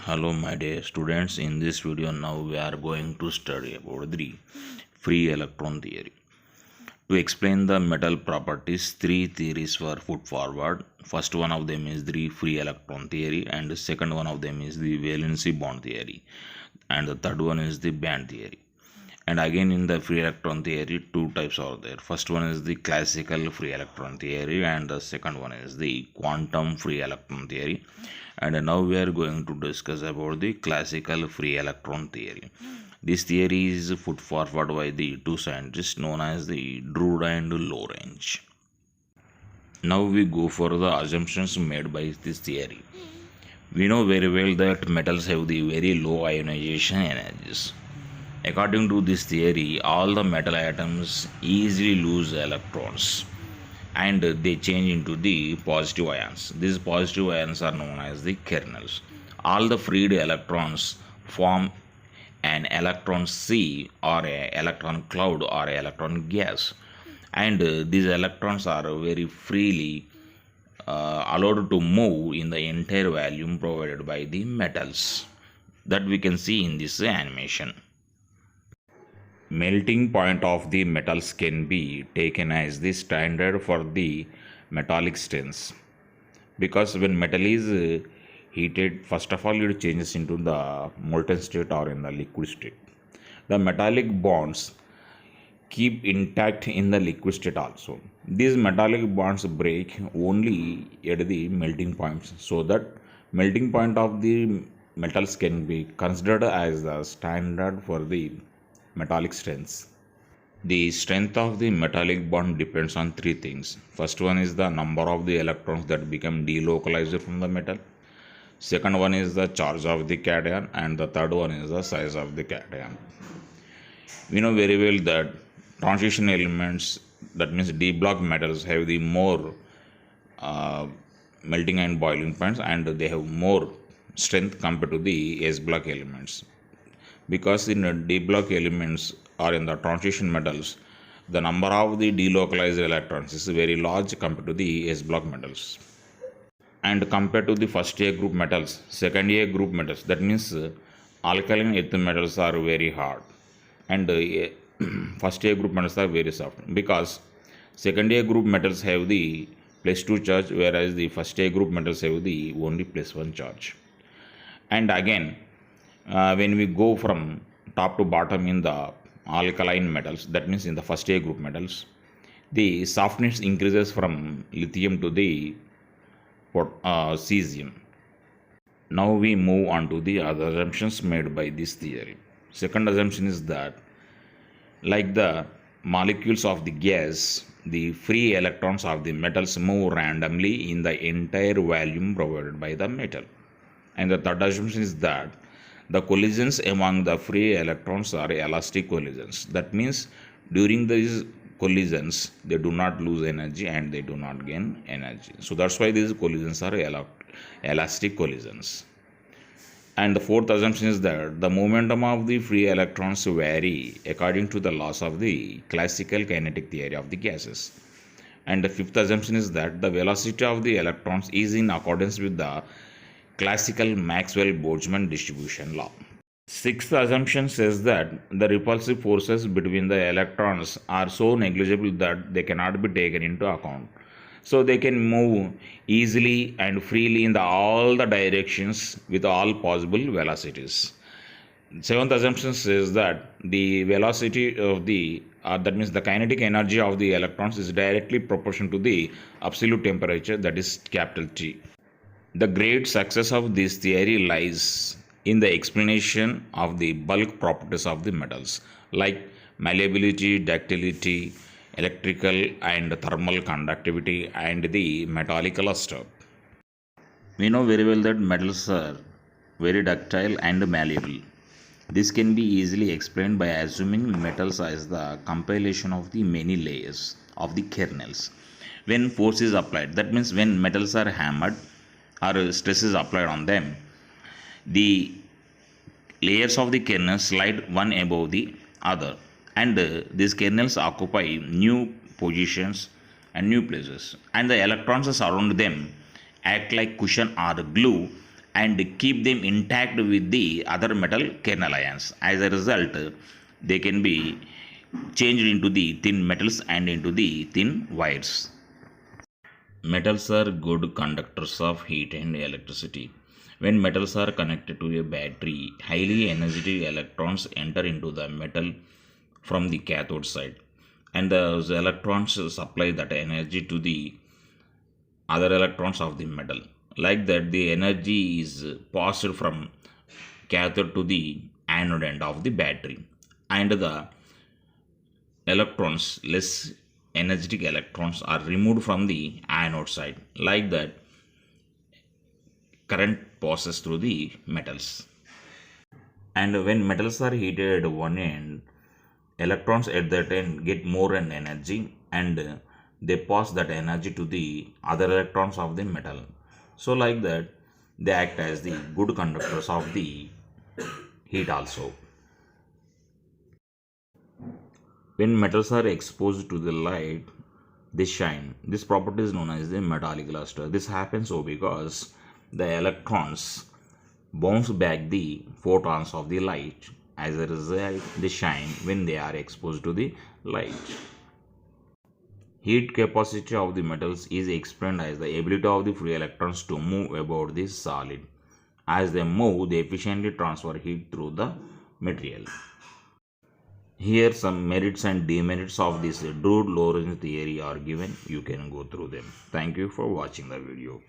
Hello my dear students, in this video now we are going to study about the free electron theory. To explain the metal properties, three theories were put forward. First one of them is the free electron theory, and the second one of them is the valency bond theory, and the third one is the band theory. And again in the free electron theory, two types are there. First one is the classical free electron theory, and the second one is the quantum free electron theory. And now we are going to discuss about the classical free electron theory. This theory is put forward by the two scientists known as the DRUDE and Lorentz. Now we go for the assumptions made by this theory. We know very well that metals have the very low ionization energies. According to this theory, all the metal atoms easily lose electrons and they change into the positive ions. These positive ions are known as the kernels. All the freed electrons form an electron sea or a electron cloud or a electron gas, and these electrons are very freely allowed to move in the entire volume provided by the metals that we can see in this animation. Melting point of the metals can be taken as the standard for the metallic strengths, because when metal is heated, first of all it changes into the molten state or in the liquid state. The metallic bonds keep intact in the liquid state also. These metallic bonds break only at the melting points, so that melting point of the metals can be considered as the standard for the metallic strengths. The strength of the metallic bond depends on three things. First one is the number of the electrons that become delocalized from the metal. Second one is the charge of the cation, and the third one is the size of the cation. We know very well that transition elements, that means d block metals, have the more melting and boiling points, and they have more strength compared to the s block elements, because in d block elements or in the transition metals, the number of the delocalized electrons is very large compared to the s block metals. And compared to the first A group metals, second A group metals, that means alkaline earth metals are very hard, and first A group metals are very soft, because second A group metals have the +2 charge, whereas the first A group metals have the only +1 charge. And again, when we go from top to bottom in the alkaline metals, that means in the first A group metals, the softness increases from lithium to the cesium. Now we move on to the other assumptions made by this theory. Second assumption is that, like the molecules of the gas, the free electrons of the metals move randomly in the entire volume provided by the metal. And the third assumption is that the collisions among the free electrons are elastic collisions. That means during these collisions they do not lose energy and they do not gain energy. So that's why these collisions are elastic collisions. And the fourth assumption is that the momentum of the free electrons vary according to the laws of the classical kinetic theory of the gases. And the fifth assumption is that the velocity of the electrons is in accordance with the classical Maxwell-Boltzmann distribution law. Sixth assumption says that the repulsive forces between the electrons are so negligible that they cannot be taken into account. So they can move easily and freely in all the directions with all possible velocities. Seventh assumption says that the velocity of the that means the kinetic energy of the electrons is directly proportional to the absolute temperature, that is capital T. The great success of this theory lies in the explanation of the bulk properties of the metals, like malleability, ductility, electrical and thermal conductivity, and the metallic luster. We know very well that metals are very ductile and malleable. This can be easily explained by assuming metals as the compilation of the many layers of the kernels. When force is applied, that means when metals are hammered or stress is applied on them, the layers of the kernels slide one above the other, and these kernels occupy new positions and new places, and the electrons around them act like cushion or glue and keep them intact with the other metal kernel ions. As a result, they can be changed into the thin metals and into the thin wires. Metals are good conductors of heat and electricity. When metals are connected to a battery, highly energetic electrons enter into the metal from the cathode side, and those electrons supply that energy to the other electrons of the metal. Like that, the energy is passed from cathode to the anode end of the battery, and the electrons, less energetic electrons, are removed from the anode side. Like that, current passes through the metals. And when metals are heated at one end, electrons at that end get more energy, and they pass that energy to the other electrons of the metal. So like that, they act as the good conductors of the heat also. When metals are exposed to the light, they shine. This property is known as the metallic luster. This happens so because the electrons bounce back the photons of the light. As a result, they shine when they are exposed to the light. Heat capacity of the metals is explained as the ability of the free electrons to move about the solid. As they move, they efficiently transfer heat through the material. Here some merits and demerits of this DRUDE Lorentz theory are given. You can go through them. Thank you for watching the video.